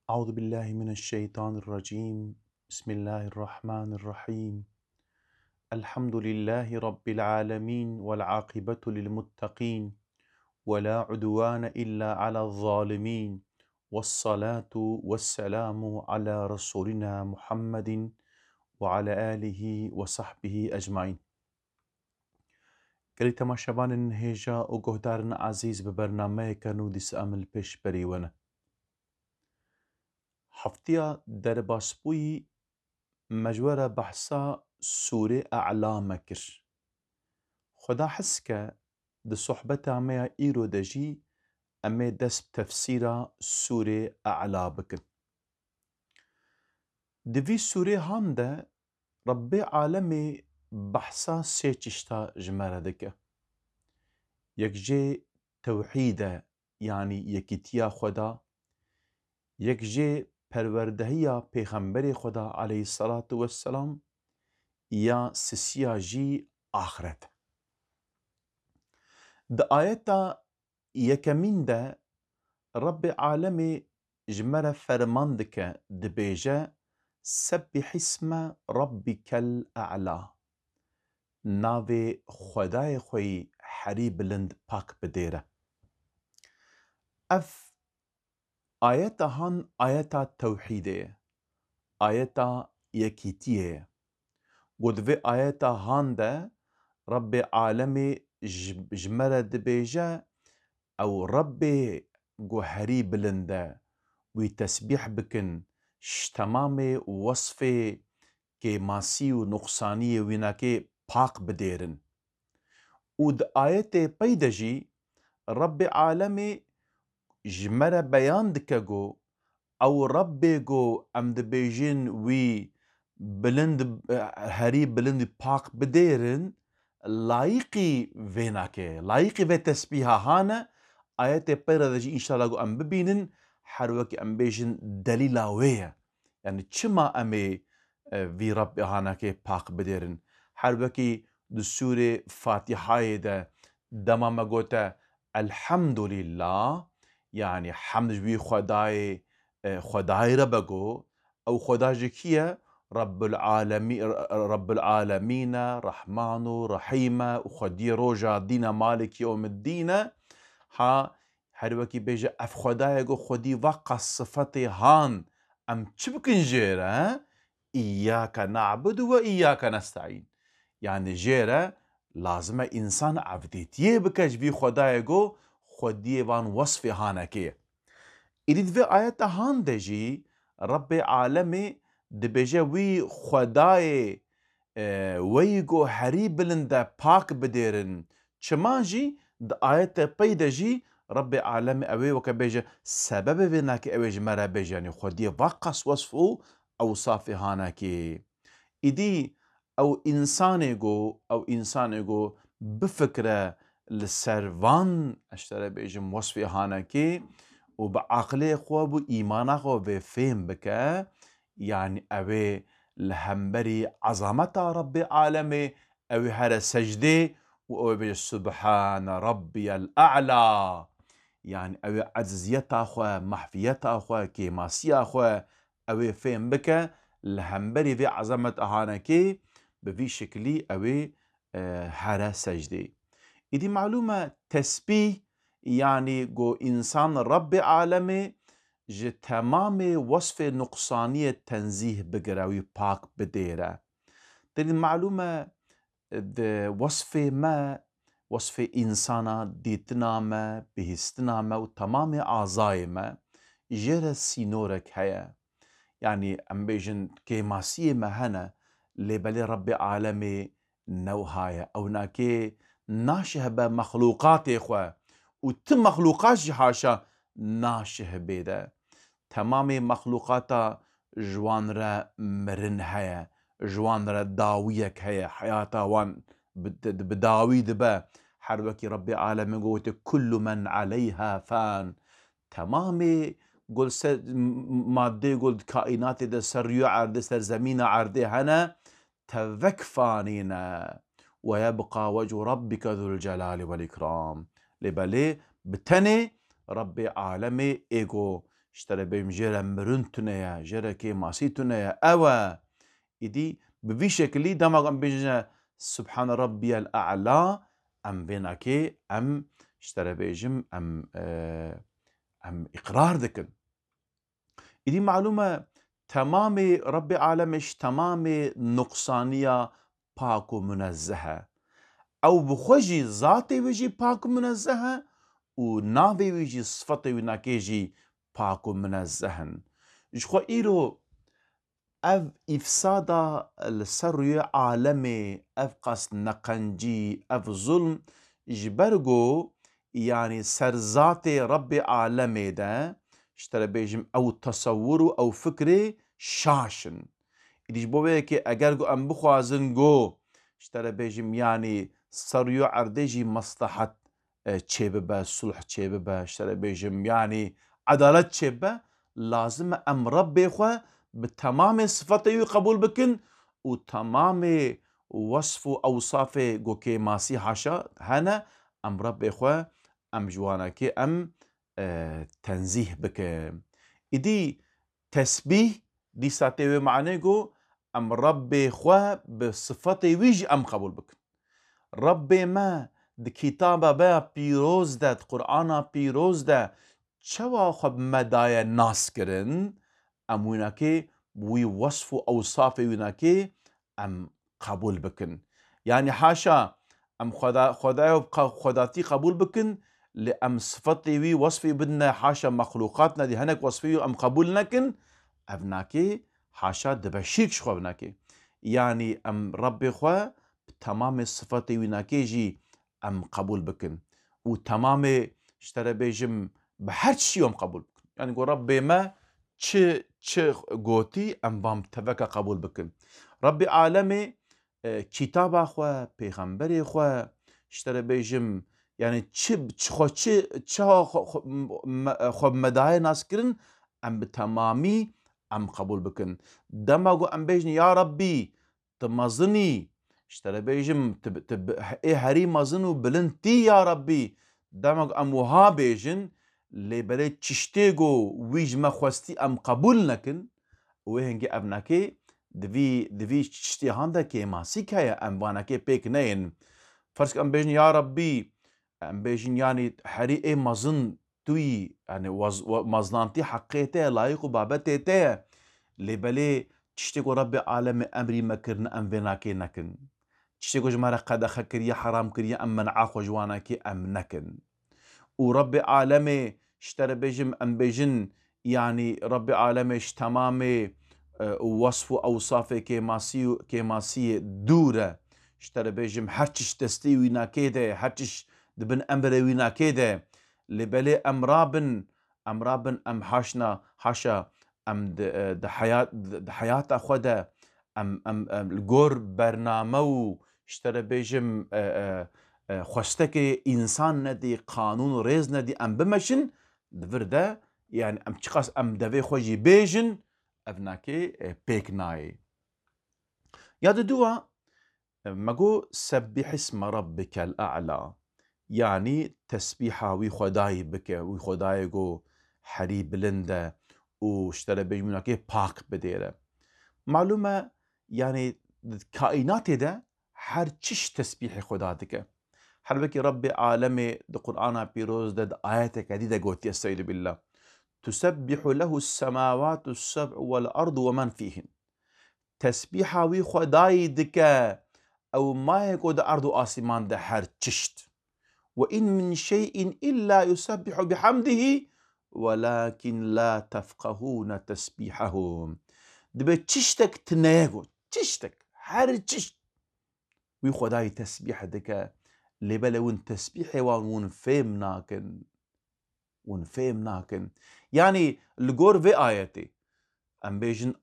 أعوذ بالله من الشيطان الرجيم. بسم الله الرحمن الرحيم. الحمد لله رب العالمين والعاقبة للمتقين ولا عدوان إلا على الظالمين، والصلاة والسلام على رسولنا محمد وعلى آله وصحبه أجمعين. گەلی تەماشەبانن هێژە و گۆهدارن عزیز بە بەرنامەیەکەن و دیسەئەمل پێشبەریوەنە. هەفتەیە دەرباسبووی مجوره بحثا سوره اعلام کر. خدا حسکه ده صحبتا ما ایرو دجی اما دست تفسیرا سوره اعلا بکن. دوی سوره هم ده رب عالم بحثا سه چشتا جمره دکه. یک جه توحیده یعنی یکیتیا خدا، یک جه پروردهیا پیغمبر خدا علیه الصلاة والسلام، یا سسیا جی آخرت. ده آیتا یکمین ده رب عالم جمره فرمان دکه ده بیجه سبح اسم ربک الاعلا، ناوی خدای خوی حری بلند پاک بدیره. اف آیتا هان آیتا توحیده، آیتا یکیتیه. قدوه آیتا هان ده رب عالم جمره دبیجه او رب گوهری بلنده وی تسبیح بکن تمام وصف که ماسی و نقصانی وینا که پاک بدیرن. و ده آیت پیده جی رب عالم جمره بیان دکه گو او رب گو ام دبیجن وی بلند هری بلند پاک بدیرن لایقی وینا که لایقی و تسبیحه هانه آیت پیره دجی انشاءالله گو ام ببینن هر وکی ام بیجن دلیلا ویه یعنی چما امی وی رب هانه که پاک بدیرن. هر وکی دو سوره فاتحه ده دمام گوته الحمدلله یعنی حمد وی خدای رب گو او خدا جکیه رب العالمين رحمن رحيم وخدي روجا دين مالك يوم الدين. ها هر وكي بيجا اف خداي گو خدي وقع صفتي هان ام چبكن جيرا اياك نعبد واياك نستعين، يعني جيرا لازم انسان عبديتيه بكش بي خداي گو خدي وان وصف هانكيه. إذ في آيات هان دجي رب عالمي دبیجه وی خدای وی گو هری بلنده پاک بدیرن چمان جی ده آیت پیده جی رب عالم اوی وکا بیجه سبب وینا که اوی جمره بیجه یعنی خودی وقص وصفو اوصاف هانا که ایدی او انسان گو بفکره لسروان اشتره بیجم وصف هانا که و با عقل خواب و ایمان خواب فهم بکه يعني أوي لهمبري عظمة رب العالمين أوي هر سجدة وأوي سبحان ربي الأعلى، يعني أوي عزيتا أخوة محفيتا أخوة كيماسيا أخوة أوي فهم بك لهمبري في عظمة أهانكي بفي شكلي أوي هر سجدة. إدي معلومة تسبيح يعني جو إنسان رب العالمين جه تمام وصف نقصانی تنزیه بگره و پاک بدیره. در این معلومه ده وصف انسانا دیتنا ما بهستنا ما و تمام اعضای ما جره سینورک هیا. يعني ام بيجن كي ماسيه مهنا لبلي رب عالمي نوهايا او ناكي ناشه بمخلوقات اخوة وتم مخلوقات حاشا ناشه بيده تمام مخلوقات جوان را مرن هيا جوان را داويك هيا حياتا وان بداوي دبا حروكي ربي عالم قوت كل من عليها فان تمامي قول مادي قول كائنات ده سريو عرض سر زمين عرض هنا تذك فانينا ويبقى وجه ربك ذو الجلال والإكرام. لبالي بتني ربي عالمي ايغو اشترى بيم جيرا مرنتنا جيرا كي ماسيتنا أوا إدي بفي شكلي دماغ أم بيجنا سبحان ربي الأعلى أم بيناكي أم اشترى بيجم أم إقرار ذكن إدي معلومة تمام ربي عالمش تمام نقصانية باكو منزهة أو بخوجي ذاتي ويجي باكو منزهة ونافي ويجي صفتي وناكيجي باكو منزهن جخو إيرو اف افسادا السروي عالمي اف قص نقنجي اف ظلم جبرجو يعني سرزاتي ربي عالمي ده اشترى بيجم او تصورو او فكري شاشن إديش بوبيكي اگرگو ام بخوازن جو اشترى بيجم يعني سروي عرديجي مصلحة تشيببا صلح تشيببا اشترى بيجم يعني عدالة تشيببا لازم ام ربي خواه بتمام صفته قبول بكن وتمام وصف اوصافه گوكي ماسي حاشا هنا ام ربي خوا ام جوانا كي ام تنزيه بك إدي تسبيح دي ساتيوي معناه جو ام ربي خوا بصفته ويجي ام قبول بكن ربي ما د كتابه با بيروز ده قرآن بيروز ده چوا خب مدايا ناس کرن ام ويناكي بوي وصف اوصاف ويناكي ام قبول بكن يعني حاشا ام خداتي قبول بكن لام صفتي وي وصفي بدنا حاشا مخلوقاتنا دي هنك وصفي ام قبول نكن ابناكي حاشا دبشيك شخو ابناكي يعني ام ربي خوا تمام صفتي ويناكي جي ام قبول بكن وتمام اشترى بيجم بهر شي ام قبول بكن يعني قول ربي ما چه گوتی ام بام تبکه قبول بکن ربی عالمی کتاب خوا پیغمبر خوا اشتره بیجم يعني چه خو مدايا ناس كرن ام بتمامي ام قبول بكن دماغو ام بيجن يا ربي تمازني اشترى بيجم ايه هري مازنو بلنتي يا ربي دماغ ام وها بيجن لبري تشتيغو ويج ما خوستي ام قبول نكن وهنجي ابناكي دفي تشتي هاندا كي ما سيكايا ام باناكي بيك نين فرسك ام بيجن يا ربي ام بيجن يعني حري اي مازن توي يعني مازنانتي حقيته لايق بابتي تي لبلي تشتيغو ربي عالم امري مكرن ام بيناكي نكن تشتيغو جمارة قد خكريا حرام كريا ام منعا خجواناكي ام نكن وربي عالمي اشترى بيجم ام بيجن يعني ربي عالمي تمامي وصف اوصافه كيماسي دوره اشترى بيجم هرچش دستي وينا كيده هرچش دبن امبري وينا كيده لبلي امرابن ام حاشنا حاشا ام د حياة خدا ام الجور برنامه اشترى بيجم خوستك انسان ندي قانون ريز ندي ام بمشن دفرده يعني ام تشخص ام دفي خوجي بيجن ابناكي بيك ناي يا دوا ماجو سبح اسم ربك الاعلى يعني تسبيحه وي خداي بك وي خداي جو حري بلنده واشترى بيجمناكي باك بديره معلومه يعني كائنات ده هر چش تسبيح خدا دكه حربكي ربي عالمي دو قرآن بيروز دد آياتك عديدة قوت يستعيذ بالله تسبح له السماوات السبع والأرض ومن فيهن تسبيحا وي خداي دكا أو ما يقود أرض آسمان ده هر چشت وإن من شيء إلا يسبح بحمده ولكن لا تفقهون تسبيحهم دبا چشتك تناغو چشتك هر چشت وي خداي تسبيح دكا لبلا ون تسبيحي ون فهم ناكن يعني الجور في آياتي ام بيجن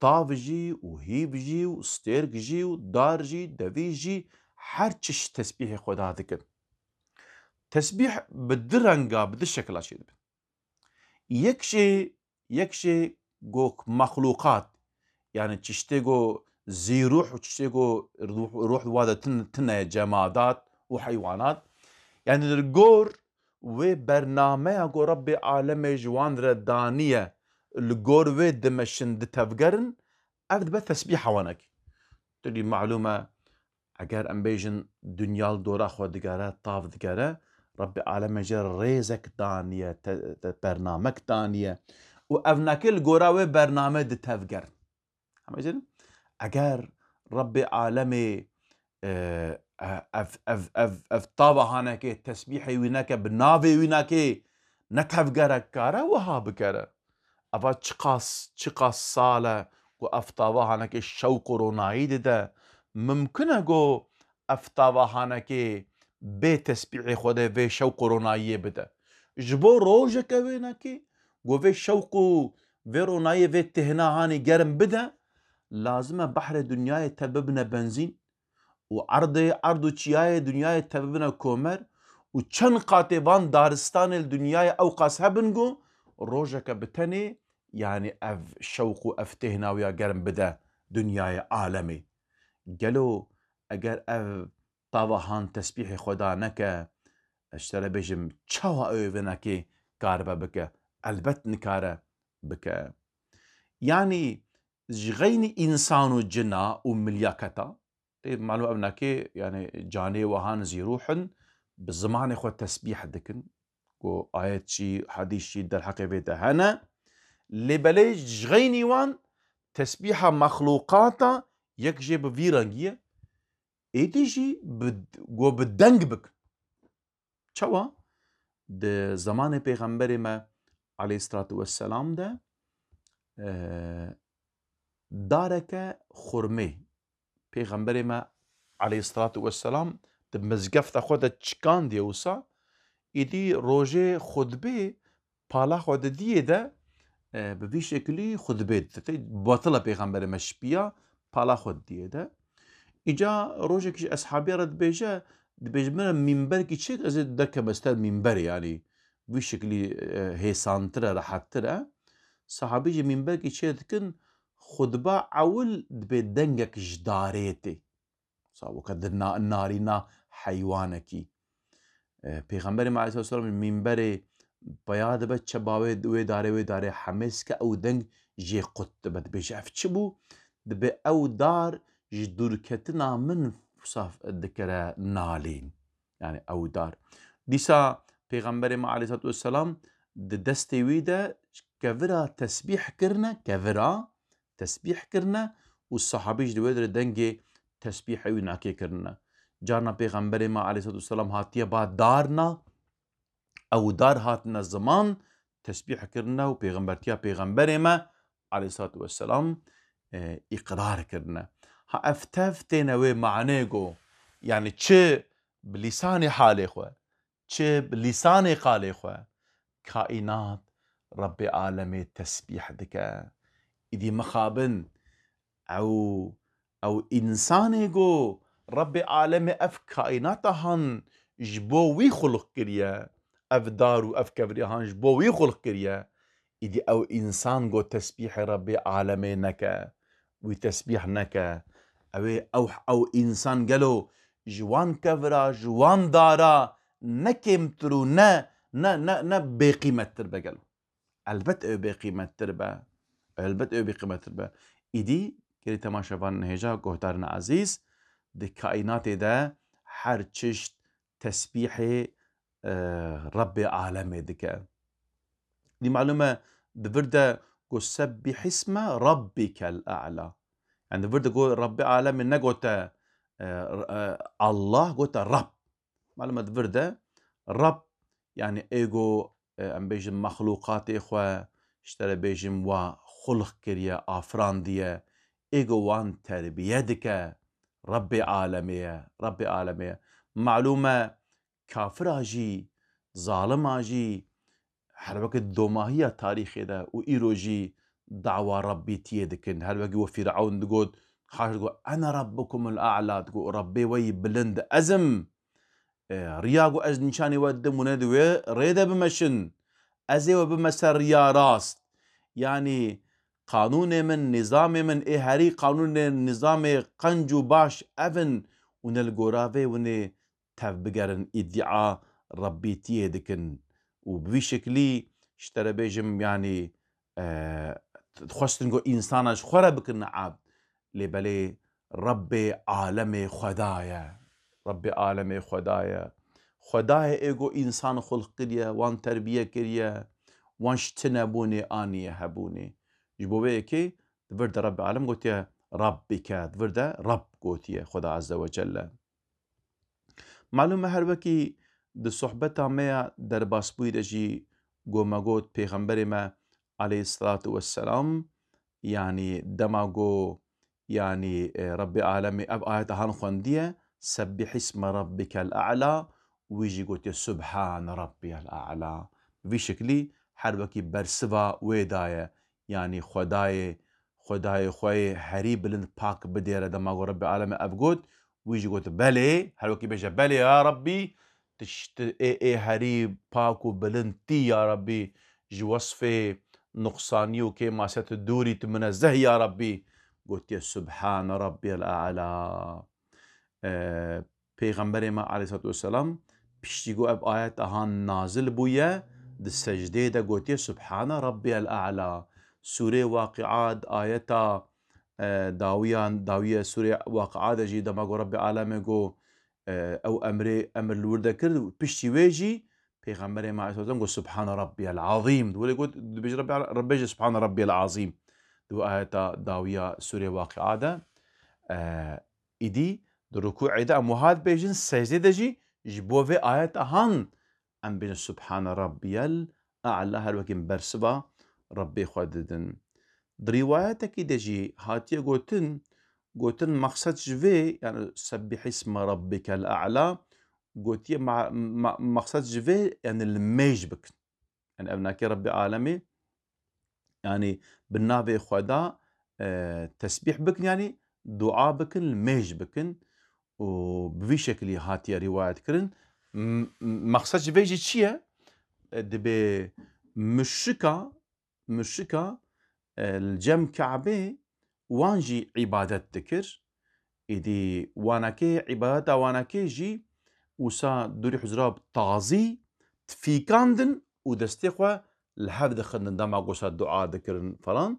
طافجي وهيبجي وستيرجي ودارجي دفيجي هر چش تسبيحي خدا دكن تسبيح بدرنگا بده شكل اشيد يكشي جوك مخلوقات يعني تشتيجو زي روح وتشتيجو روح وادا تنا جمادات وحيوانات يعني الجور و برنامه اگو رب عالم جوان را دانیه الگور و دمشن دتفگرن افد به تسبیح وانک تلی معلومه اگر ام بیجن دنیال دورا خود دگاره طاف دگاره رب عالم جر ريزك دانية برنامج دانية وأفناك الجوراوي برنامج دتفجر هم يجن أجر رب عالمي اف طابا هانك تسبيحي وينك بنافي وينك نتفجرك كارا وها بكرا أفا تشقاس صالة وأف طابا هانك الشوق رونايد ده ممكن جو أف طابا هانك بي تسبيحي خوده في شوق رونايي بده جبو روجك وينك جو في شوق في رونايي في تهنا هاني جرم بده لازم بحر دنياي تببنا بنزين وعرض چياي دنياي تببنا كومر وچن قاتبان دارستان الدنياي اوقاس هبنگو روجك بتني يعني اف شوق اف تهناويا جرم بده دنياي عالمي قالوا اگر اف طاوهان تسبيح خدا نكا اشترى بيجم چاوا اوينكي كاربا بك البت نكاره بك يعني جغيني إنسان وجنا وملياكتا معلومة أبناكي يعني جاني وهان زيروحن بالزمان إخوة تسبيح دكن و آيات شي حديث شي در حقي بيتا هنا لبلي جغيني وان تسبيحة مخلوقاتا يكجي بفيرانجية ايتيجي جو بالدنگ بك چوا ده زمان پیغمبر ما عليه الصلاة والسلام ده دارك خرمه پیغمبر ما عليه الصلاة والسلام ده مزگفت خود چکان دیوسا ایدی روژه خطبه پالا خود دیه ده به وی شکلی خطبه ده باطل پیغمبر مشبیا پالا خود دیه ده ایجا روژه کش اصحابی رد بیجه من منبر کی چه از دکه بستر منبر يعني وی شکلی هیسانتره راحتره صحابي جي منبر کی چه دکن خطبه اول بدنگك جداريتي صابو كدنا نارينا حيوانكي پیغمبر ما عليه الصلاه والسلام منبر بياد بچ باوي دوي داري حمسك او دنگ جي قطبت بجاف چبو دب او دار جدوركتنا من صاف الذكرى نالين يعني او دار ديسا پیغمبر ما عليه الصلاه والسلام دستي ويدا كفرا تسبيح كرنا والصحابيش دويدر دنگي تسبيح ويناكي كرنا جارنا پیغمبر ما عليه الصلاة والسلام هاتيه بعد دارنا او دار هاتنا زمان تسبيح كرنا وپیغمبرتيا پیغمبر ما عليه الصلاة والسلام اقرار كرنا ها افتفتنا وي معنيقو يعني چه بلسان حالي خواه چه بلسان قالي خواه كائنات رب عالمي تسبيح دكا إذي مخابن او انساني جو رب عالمي اف كائناتهن جبو وي خلق كريا اف دارو اف كبريهان جبو وي خلق كريا إذي او انسان جو تسبيح رب عالمي نكا وتسبيح نكا او انسان قالو جوان كفرا جوان دارا نكمترو نا بقيمة تربة قالو البته بقيمة تربة البته بقيمة تربة إيدي كري تماشافان هجا قهتارنا عزيز دي كائنات ده هر چشت تسبيح رب عالمي دكا دي معلومة دفرده قو سبح اسم ربك الأعلى يعني دفرده قو رب عالمي نقوتا الله قوتا رب معلومة دفرده رب يعني ايجو ام بيجم مخلوقات اخوة اشترى بيجم وخلق كريا افراندية ايجو وان تربية دكا رب عالمية معلومة كافر جي ظالم جي هر وقت دوماهية تاريخي ده و ايرو جي دعوة ربي تيدكن هر وقت وفرعون تقول خاش تقول انا ربكم الاعلى تقول ربي وي بلند ازم رياغو از نشاني ودم وندوي ريدا بمشن ازي وبمسر ريا راست يعني قانون من نظام من هري قانون نظام قنجو باش افن ونلقورافي وني تف بقرن ادعاء ربيتيه دكن وبوي شكلي اشترى بيجم يعني خواستن جو إنسانا خورا بكن عاب لبلي ربي عالمي خدايا ربي عالمي خدايا ايجو إنسان خلق كريا وان تربية كريا وان شتنبوني آني هبوني جبوبي كي دفرد رب عالم قلت يا ربك دفرد رب قلت يا خدا عز وجل معلومة هربكي دي صحبتا ما در باسبوي دجي قو ما قوت پیغمبر ما عليه الصلاة والسلام يعني دماغو يعني ربي عالمي اب آيات هان خواندية سبح اسم ربك الأعلى ويجي قلت سبحان ربي الأعلى في شكلي حربكي برسبا ويداية يعني خداي خوي هري بلند باك بديرة دماغو ربي عالمي اب قلت ويجي قلت بلي حربكي بيجا بلي يا ربي تشت اي هري باكو بلندتي يا ربي جوصفي نقصاني وكي ما ستدوري تمنزه يا ربي قلت يا سبحان ربي الأعلى پیغمبر ما عليه الصلاة والسلام بيشتيقو اب آيات اهان نازل بويا دي السجدة دا قلت يا سبحان ربي الأعلى سورة واقعات آياتا داوية سورة واقعات جي دماغو ربي عالمي قو او امر الوردة كرد بيشتي ويجي پیغمبر ما عليه الصلاة والسلام قل سبحان ربي العظيم دولي قلت بيجي ربي سبحان ربي العظيم دو آياتا داوية سورة واقعات إيدي دو ركوع دا مهاد بيجن سجدة جي جبو في آيات هان ام بين سبحان ربي الأعلى هلوكين برسبا ربي خوددن برواياتك دجي هاتيا قوتن مقصد جفي يعني سبح اسم ربك الأعلى قوتي مقصد جفي يعني الميج بك يعني ابناكي ربي عالمي يعني بالنابي خدا تسبيح بكن يعني دعاء بكن الميج بكن وبفي شكل هاتيا رواية كرن مقصد جفي جي تشيا دبي مشكا الجم كعبه وانجي عبادت تكر إدي واناكي عبادتا واناكي جي وسا دوري حزراب تغازي تفيكاندن ودستيقوا لحد دخلنا دمع قوسا الدعاء ذكرن فلان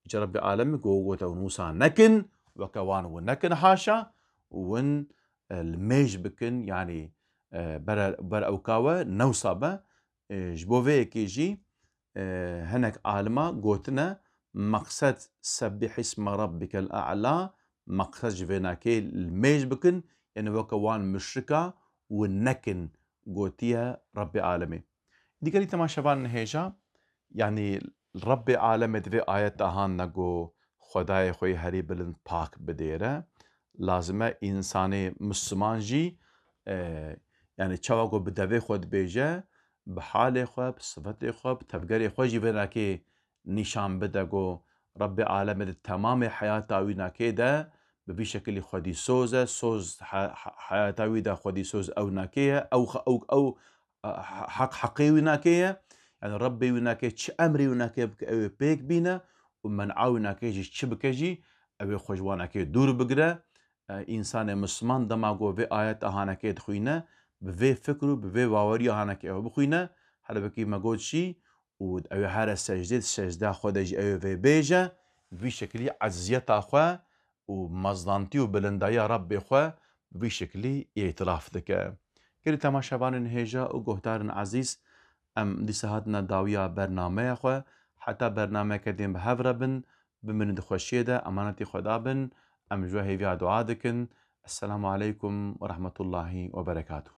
إجا ربي عالمي قوة ونوسا نكن وكوان ونكن حاشا ون الميج بكن يعني بر أوكاوة نوصابة جبوفي كيجي هناك عالمة قوتنا مقصد سبح اسم ربك الأعلى مقصد جفيناكي الميج بكن يعني وكوان مشركة والنكن قوتيا ربي عالمي دي قالي تماشبان هيجا يعني ربي عالمي دفي آيات اهان نقو خداي خوي هري بلند باك بديره لازمه انساني مسلمان جي يعني چاوكو بدوي خود بيجه بحال خو بصفت خو بتفقري خو جيبناكي نشان بدقو ربي عالمي تمام حياتاوي ناكي ده ببي شكل خودي سوز حياتاوي ده خودي سوز او ناكيه او حقيوي ناكيه يعني ربي وناكي تش امري وناكي بيك بينا ومنعاوي وناكي جي تشبكجي او خوجواناكي دور بقرا انسان مسلمان دماغو في ايات اهاناكي دخوينه بفي فكرو بفي باوري اهاناكي او بخوينه هذا بكي ما قلت شي و او هذا السجده خودج او في بيجا في شكلي عزيتا اخوا ومزدانتي وبلندايا ربي اخوا في شكلي اعتراف ذكاء كري تماشابان هيجا وقهتار عزيز ام دي سهاتنا داويا برنامه اخوا حتى برنامه كدين بهفربن بمن دخوشيده امانتي خدابن ام جوهي فيها دعاء دكن السلام عليكم ورحمة الله وبركاته